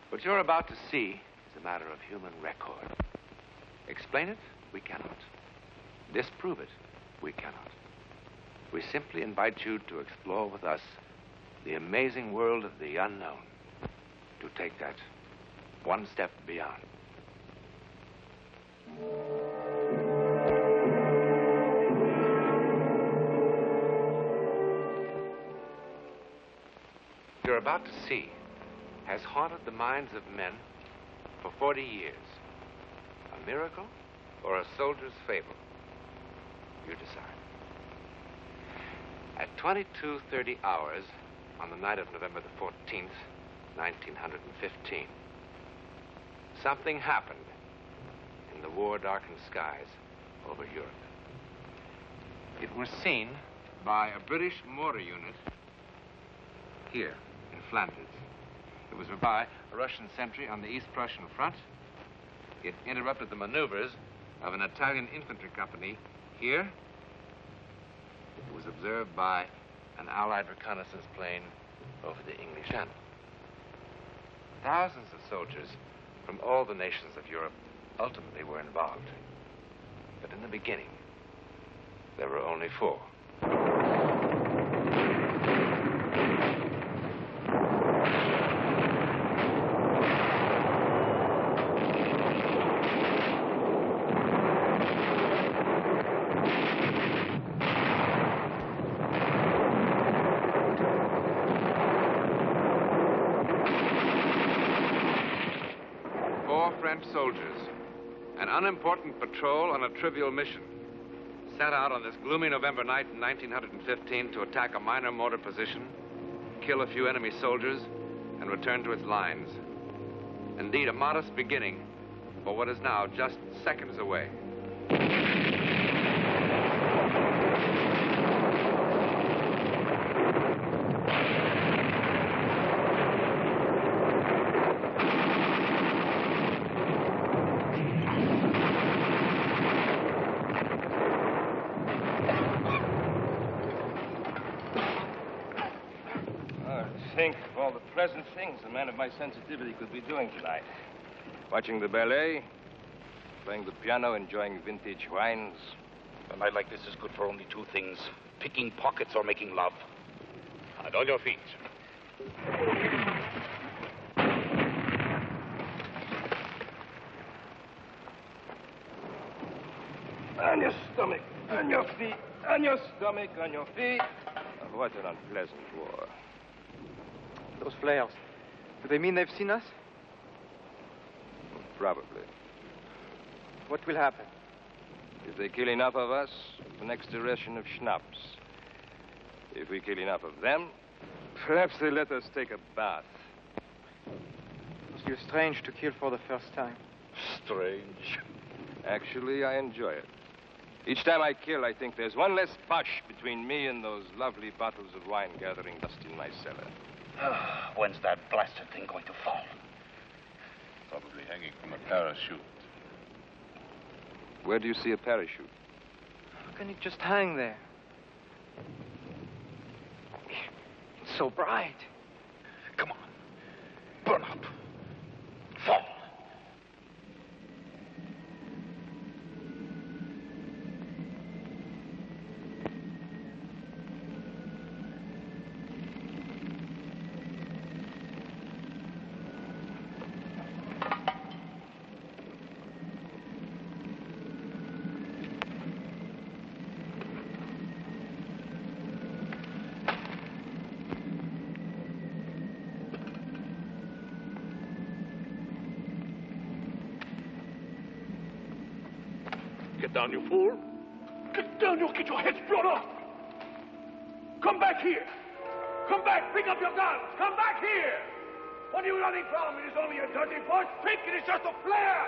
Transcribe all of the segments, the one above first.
What you're about to see is a matter of human record. Explain it? We cannot. Disprove it? We cannot. We simply invite you to explore with us the amazing world of the unknown, to take that one step beyond. What you're about to see has haunted the minds of men for 40 years. A miracle or a soldier's fable? You decide. At 22:30 hours on the night of November the 14th, 1915, something happened in the war-darkened skies over Europe. It was seen by a British mortar unit here in Flanders. It was by a Russian sentry on the East Prussian front. It interrupted the maneuvers of an Italian infantry company here. It was observed by an Allied reconnaissance plane over the English Channel. Thousands of soldiers from all the nations of Europe ultimately were involved. But in the beginning, there were only 4. Soldiers, an unimportant patrol on a trivial mission, set out on this gloomy November night in 1915 to attack a minor mortar position, kill a few enemy soldiers, and return to its lines. Indeed, a modest beginning for what is now just seconds away. Think of all the pleasant things a man of my sensitivity could be doing tonight. Watching the ballet, playing the piano, enjoying vintage wines. A night like this is good for only 2 things: picking pockets or making love. And on your feet. On your stomach, on your feet, on your stomach, on your feet. Oh, what an unpleasant war. Those flares, do they mean they've seen us? Probably. What will happen? If they kill enough of us, the next ration of schnapps. If we kill enough of them, perhaps they let us take a bath. It must be strange to kill for the first time. Strange. Actually, I enjoy it. Each time I kill, I think there's one less push between me and those lovely bottles of wine gathering dust in my cellar. When's that blasted thing going to fall? Probably hanging from a parachute. Where do you see a parachute? How can it just hang there? It's so bright. Come on. Burn up. Fall. Get down, you fool. Get down, you'll get your heads blown off. Come back here. Come back, pick up your guns. Come back here. What are you running from? It is only a dirty bush. Think it is just a flare.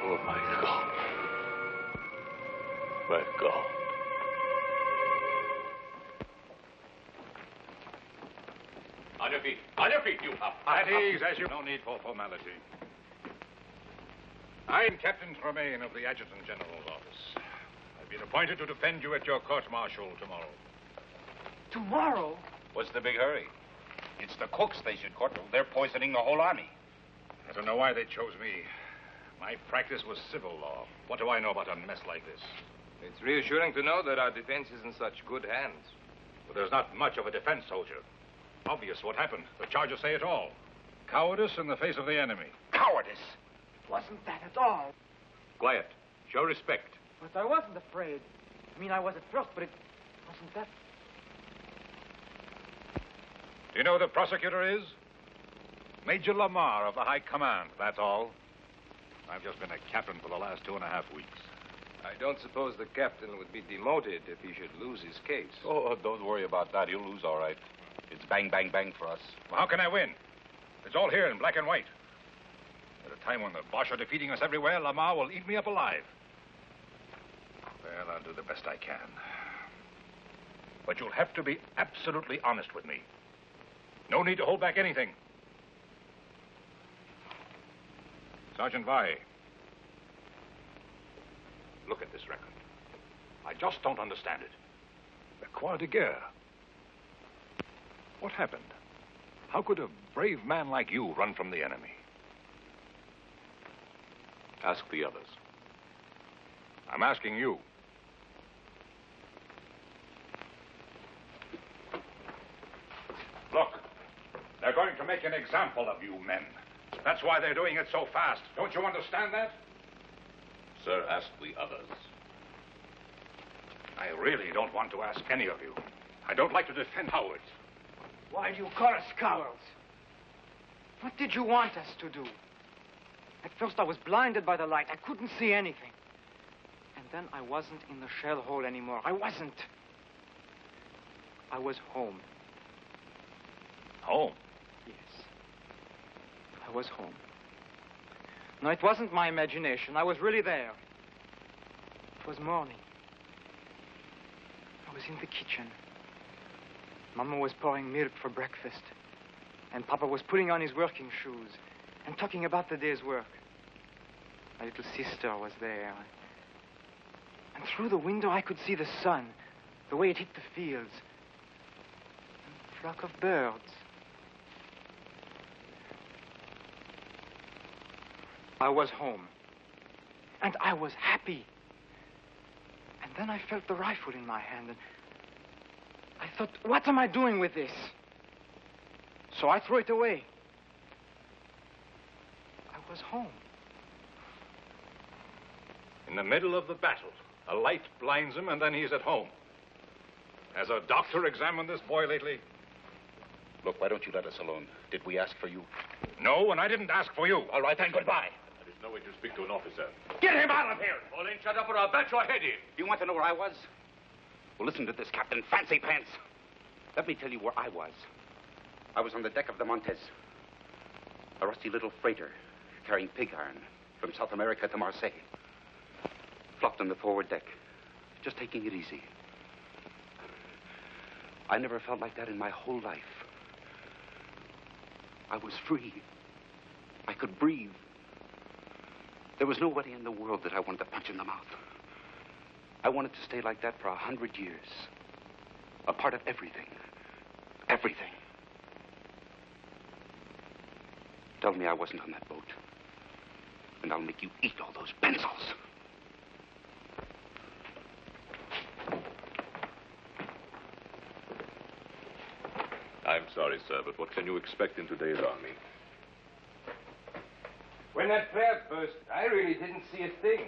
Oh, my God. My God. On your feet. On your feet, you up. At ease, as you... No need for formality. I'm Captain Tremaine of the Adjutant General's office. I've been appointed to defend you at your court-martial tomorrow. Tomorrow? What's the big hurry? It's the cooks they should court. They're poisoning the whole army. I don't know why they chose me. My practice was civil law. What do I know about a mess like this? It's reassuring to know that our defense is in such good hands. But there's not much of a defense, soldier. Obvious what happened. The charges say it all. Cowardice in the face of the enemy. Cowardice! It wasn't that at all. Quiet. Show respect. But I wasn't afraid. I mean, I was at first, but it wasn't that. Do you know who the prosecutor is? Major Lamar of the High Command, that's all. I've just been a captain for the last 2.5 weeks. I don't suppose the captain would be demoted if he should lose his case. Oh, don't worry about that. He'll lose all right. It's bang, bang, bang for us. Well, how can I win? It's all here in black and white. At a time when the Boche are defeating us everywhere, Lamar will eat me up alive. Well, I'll do the best I can. But you'll have to be absolutely honest with me. No need to hold back anything. Sergeant Vai, look at this record. I just don't understand it. The Croix de Guerre. What happened? How could a brave man like you run from the enemy? Ask the others. I'm asking you. Look, they're going to make an example of you men. That's why they're doing it so fast. Don't you understand that? Sir, ask the others. I really don't want to ask any of you. I don't like to defend cowards. Why do you call us cowards? What did you want us to do? At first I was blinded by the light. I couldn't see anything. And then I wasn't in the shell hole anymore. I wasn't. I was home. Home? Yes. I was home. No, it wasn't my imagination. I was really there. It was morning. I was in the kitchen. Mama was pouring milk for breakfast. And Papa was putting on his working shoes and talking about the day's work. My little sister was there. And through the window I could see the sun, the way it hit the fields. And a flock of birds. I was home. And I was happy. And then I felt the rifle in my hand, and I thought, what am I doing with this? So I threw it away. I was home. In the middle of the battle, a light blinds him, and then he's at home. Has a doctor examined this boy lately? Look, why don't you let us alone? Did we ask for you? No, and I didn't ask for you. All right, then, goodbye. There is no way to speak to an officer. Get him out of here! Pauline, shut up or I'll bat your head in. You want to know where I was? Well, listen to this, Captain Fancy Pants. Let me tell you where I was. I was on the deck of the Montez. A rusty little freighter carrying pig iron from South America to Marseille. Flopped on the forward deck, just taking it easy. I never felt like that in my whole life. I was free. I could breathe. There was nobody in the world that I wanted to punch in the mouth. I wanted to stay like that for 100 years. A part of everything. Everything. Tell me I wasn't on that boat. And I'll make you eat all those pencils. I'm sorry, sir, but what can you expect in today's army? When that flare burst, I really didn't see a thing.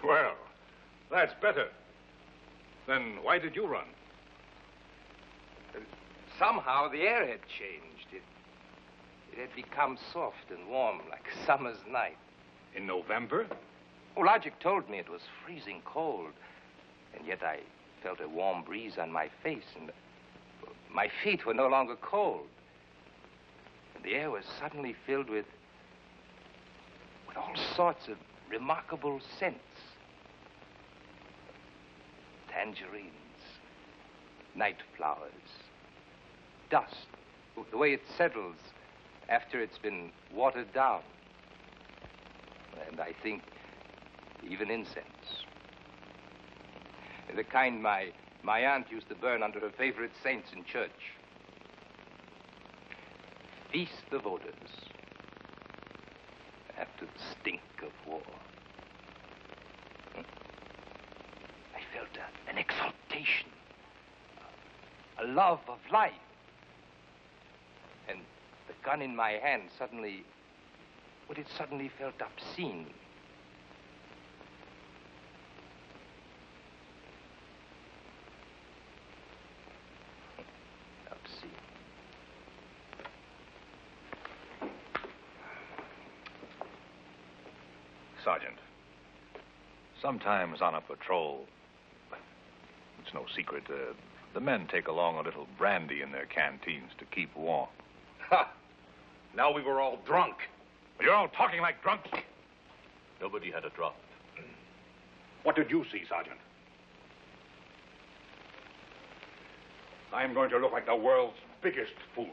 Well, that's better. Then why did you run? Somehow the air had changed. It had become soft and warm like a summer's night. In November? Oh, Logic told me it was freezing cold. And yet I felt a warm breeze on my face, and my feet were no longer cold. And the air was suddenly filled with all sorts of remarkable scents. Tangerines, night flowers, dust, the way it settles after it's been watered down. And I think even incense. The kind my aunt used to burn under her favorite saints in church. Feast the voters after the stink of war. I felt an exaltation, a love of life. And the gun in my hand suddenly, well, it suddenly felt obscene. Obscene. Sergeant, sometimes on a patrol, it's no secret, the men take along a little brandy in their canteens to keep warm. Ha! Now we were all drunk. You're all talking like drunks. Nobody had a drop. What did you see, Sergeant? I'm going to look like the world's biggest fool.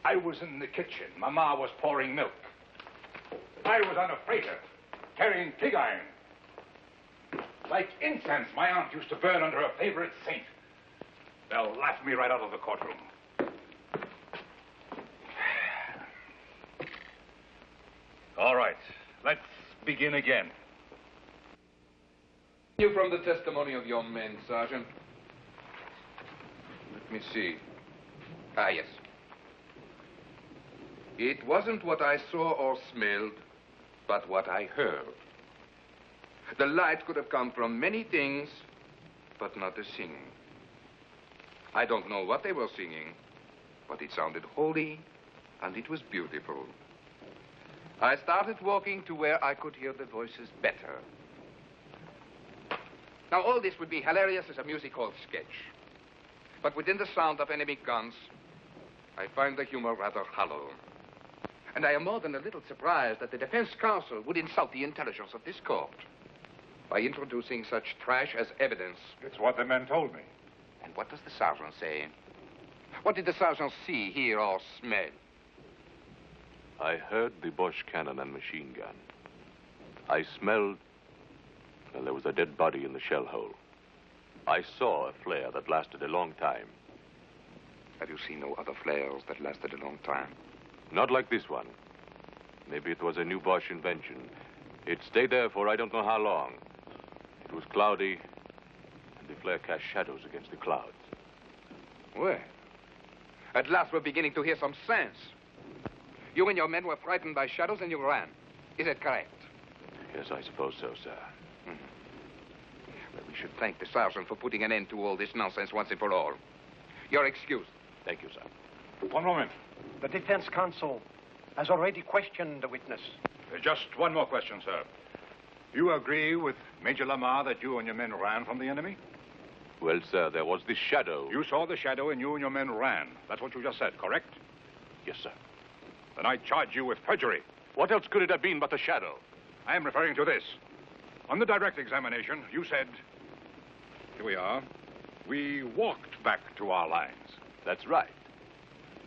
I was in the kitchen. Mama was pouring milk. I was on a freighter, carrying pig iron. Like incense my aunt used to burn under her favorite saint. They'll laugh me right out of the courtroom. All right, let's begin again. You from the testimony of your men, Sergeant. Let me see. Ah, yes. It wasn't what I saw or smelled, but what I heard. The light could have come from many things, but not the singing. I don't know what they were singing, but it sounded holy, and it was beautiful. I started walking to where I could hear the voices better. Now, all this would be hilarious as a music hall sketch. But within the sound of enemy guns, I find the humor rather hollow. And I am more than a little surprised that the defense counsel would insult the intelligence of this court by introducing such trash as evidence. It's what the men told me. And what does the sergeant say? What did the sergeant see, hear, or smell? I heard the Bosch cannon and machine gun. I smelled... well, there was a dead body in the shell hole. I saw a flare that lasted a long time. Have you seen no other flares that lasted a long time? Not like this one. Maybe it was a new Bosch invention. It stayed there for I don't know how long. It was cloudy, and the flare cast shadows against the clouds. Well, at last we're beginning to hear some sense. You and your men were frightened by shadows and you ran. Is it correct? Yes, I suppose so, sir. Well, we should thank the sergeant for putting an end to all this nonsense once and for all. You're excused. Thank you, sir. One moment. The defense counsel has already questioned the witness. Just one more question, sir. You agree with Major Lamar that you and your men ran from the enemy? Well, sir, there was this shadow. You saw the shadow and you and your men ran. That's what you just said, correct? Yes, sir. Then I charge you with perjury. What else could it have been but a shadow? I am referring to this. On the direct examination, you said, here we are, we walked back to our lines. That's right.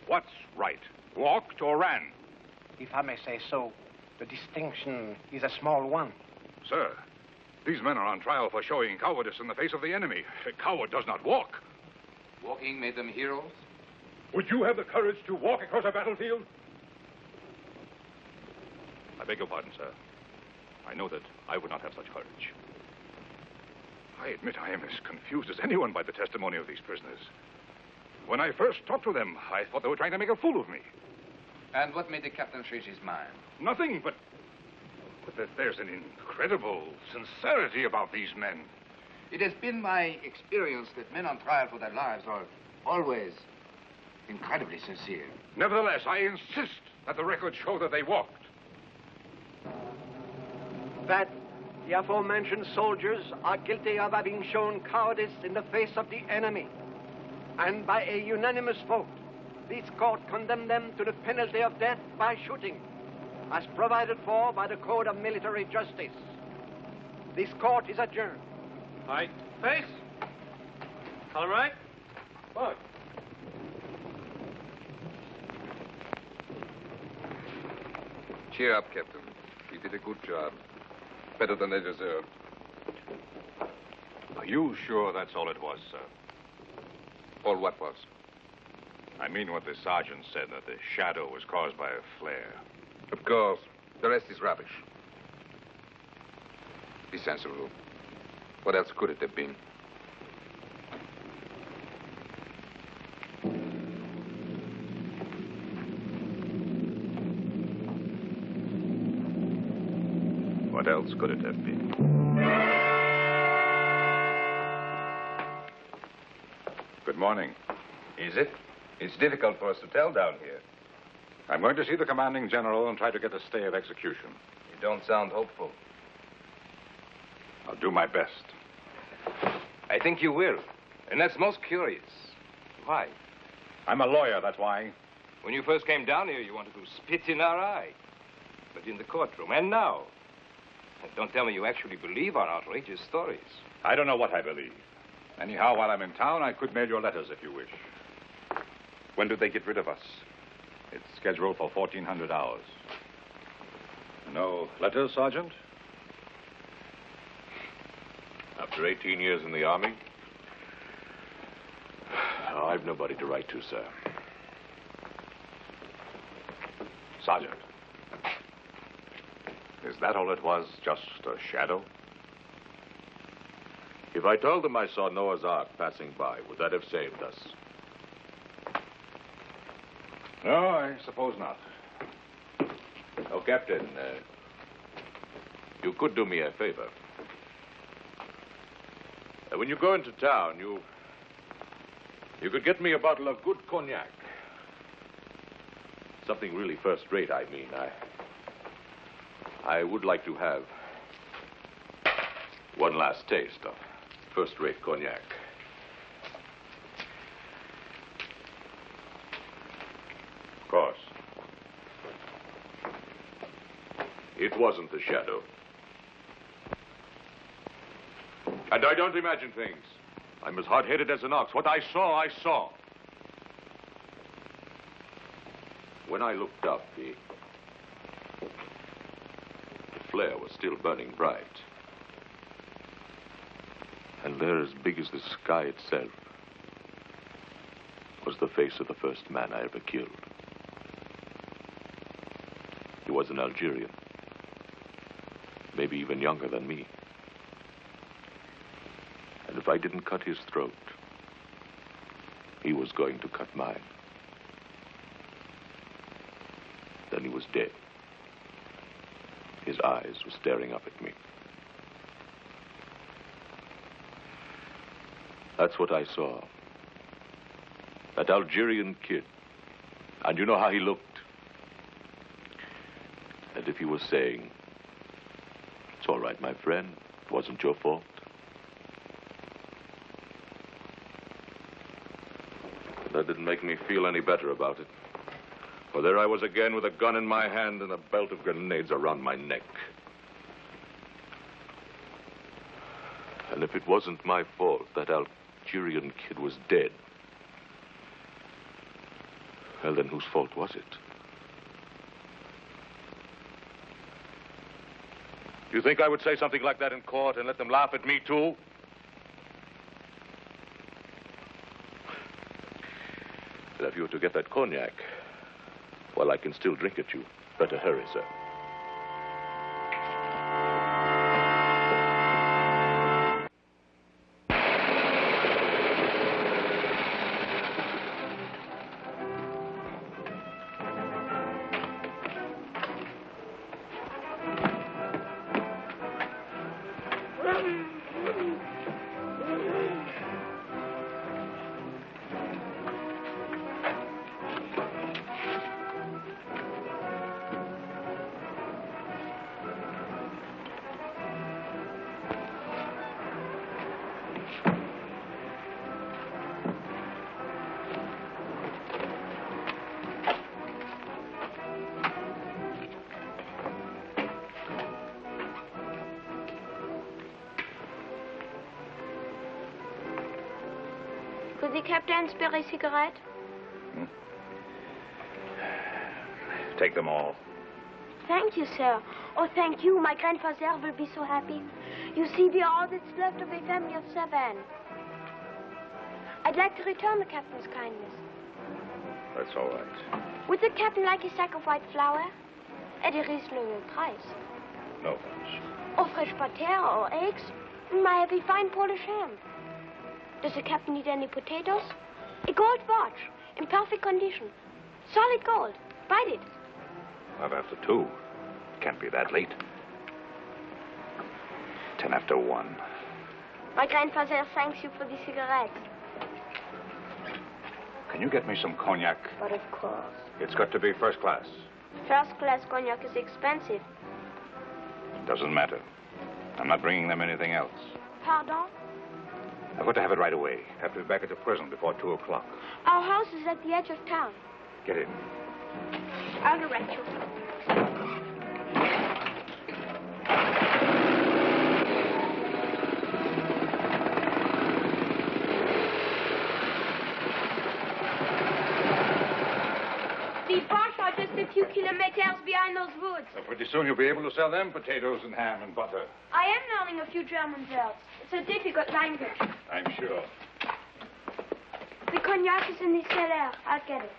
What's right? Walked or ran? If I may say so, the distinction is a small one. Sir, these men are on trial for showing cowardice in the face of the enemy. A coward does not walk. Walking made them heroes? Would you have the courage to walk across a battlefield? I beg your pardon, sir. I know that I would not have such courage. I admit I am as confused as anyone by the testimony of these prisoners. When I first talked to them, I thought they were trying to make a fool of me. And what made the captain change his mind? Nothing, but that there's an incredible sincerity about these men. It has been my experience that men on trial for their lives are always incredibly sincere. Nevertheless, I insist that the records show that they walked. That the aforementioned soldiers are guilty of having shown cowardice in the face of the enemy. And by a unanimous vote, this court condemned them to the penalty of death by shooting, as provided for by the Code of Military Justice. This court is adjourned. Aye. Face. All right. Look. Cheer up, Captain. You did a good job. better than they deserved. Are you sure that's all it was, sir? All what was? I mean what the sergeant said, that the shadow was caused by a flare. Of course. The rest is rubbish. Be sensible. What else could it have been? What else could it have been? Good morning. Is it? It's difficult for us to tell down here. I'm going to see the commanding general and try to get a stay of execution. You don't sound hopeful. I'll do my best. I think you will. And that's most curious. Why? I'm a lawyer, that's why. When you first came down here, you wanted to spit in our eye. But in the courtroom, and now. And don't tell me you actually believe our outrageous stories. I don't know what I believe. Anyhow, while I'm in town, I could mail your letters if you wish. When do they get rid of us? It's scheduled for 1400 hours. No letters, Sergeant? After 18 years in the Army, I've nobody to write to, sir. Sergeant, is that all it was? Just a shadow? If I told them I saw Noah's Ark passing by, would that have saved us? No, I suppose not. Oh, Captain, you could do me a favor. When you go into town, you could get me a bottle of good cognac. Something really first rate, I mean. I would like to have one last taste of first rate cognac. Of course. It wasn't the shadow. And I don't imagine things. I'm as hard-headed as an ox. What I saw, I saw. When I looked up, the flare was still burning bright. And there, as big as the sky itself, was the face of the first man I ever killed. He was an Algerian, maybe even younger than me. And if I didn't cut his throat, he was going to cut mine. Then he was dead. His eyes were staring up at me. That's what I saw. That Algerian kid. And you know how he looked? And if he was saying, "It's all right, my friend. It wasn't your fault." That didn't make me feel any better about it. For there I was again with a gun in my hand and a belt of grenades around my neck. And if it wasn't my fault that Algerian kid was dead, well, then whose fault was it? You think I would say something like that in court and let them laugh at me, too? But if you were to get that cognac, well, I can still drink it, you. Better hurry, sir. Could the captain spare a cigarette? Take them all. Thank you, sir. Oh, thank you. My grandfather will be so happy. You see, we are all that's left of a family of 7. I'd like to return the captain's kindness. That's all right. Would the captain like a sack of white flour? At a reasonable price. No thanks. Or fresh butter or eggs? May I be fine Polish ham? Does the captain need any potatoes? A gold watch, in perfect condition. Solid gold. Bite it. Not after 2. Can't be that late. 10 after 1. My grandfather thanks you for the cigarettes. Can you get me some cognac? But of course. It's got to be first class. First class cognac is expensive. Doesn't matter. I'm not bringing them anything else. Pardon? I've got to have it right away. Have to be back at the prison before 2 o'clock. Our house is at the edge of town. Get in. I'll direct you. The Bosch are just a few kilometers behind those woods. So pretty soon you'll be able to sell them potatoes and ham and butter. I am learning a few German words. It's a difficult language. I'm sure. The cognac is in the cellar. I'll get it.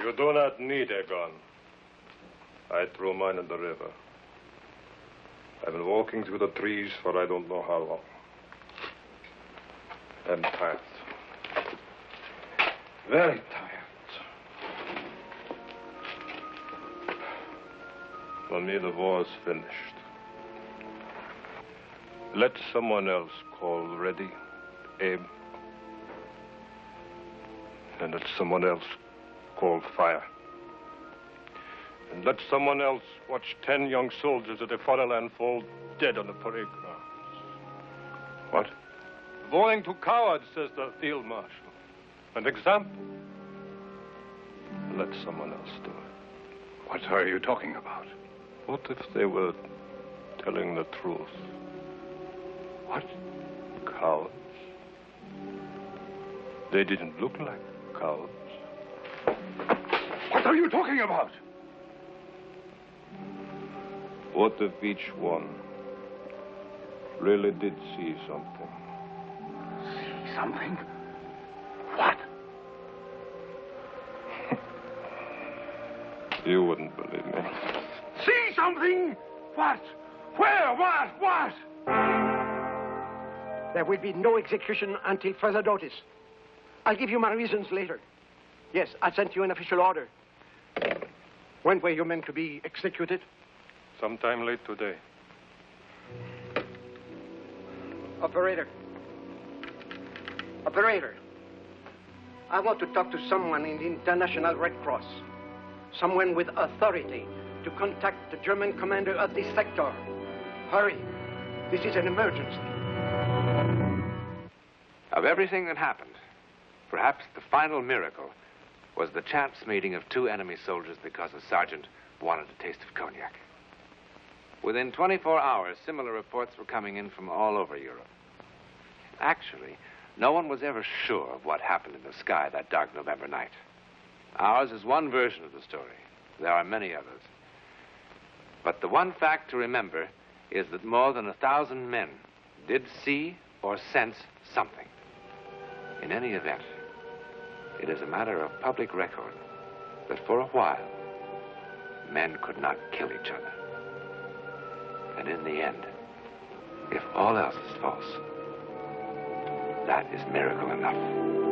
You do not need a gun. I threw mine in the river. I've been walking through the trees for I don't know how long. I'm tired. Very tired. For me, the war's finished. Let someone else call ready, aim. And let someone else call fire. And let someone else watch 10 young soldiers of the fatherland fall dead on the parade grounds. What? Voting to cowards, says the field marshal. An example. Let someone else do it. What are you talking about? What if they were telling the truth? What? Cowards. They didn't look like cowards. What are you talking about? What if each one really did see something? See something? What? You wouldn't believe me. See something? What? Where? What? There will be no execution until further notice. I'll give you my reasons later. Yes, I sent you an official order. When were your men to be executed? Sometime late today. Operator. I want to talk to someone in the International Red Cross. Someone with authority to contact the German commander of this sector. Hurry. This is an emergency. Of everything that happened, perhaps the final miracle was the chance meeting of 2 enemy soldiers because a sergeant wanted a taste of cognac. Within 24 hours, similar reports were coming in from all over Europe. Actually, no one was ever sure of what happened in the sky that dark November night. Ours is one version of the story. There are many others. But the one fact to remember is that more than 1,000 men did see or sense something. In any event, it is a matter of public record that for a while, men could not kill each other. And in the end, if all else is false, that is miracle enough.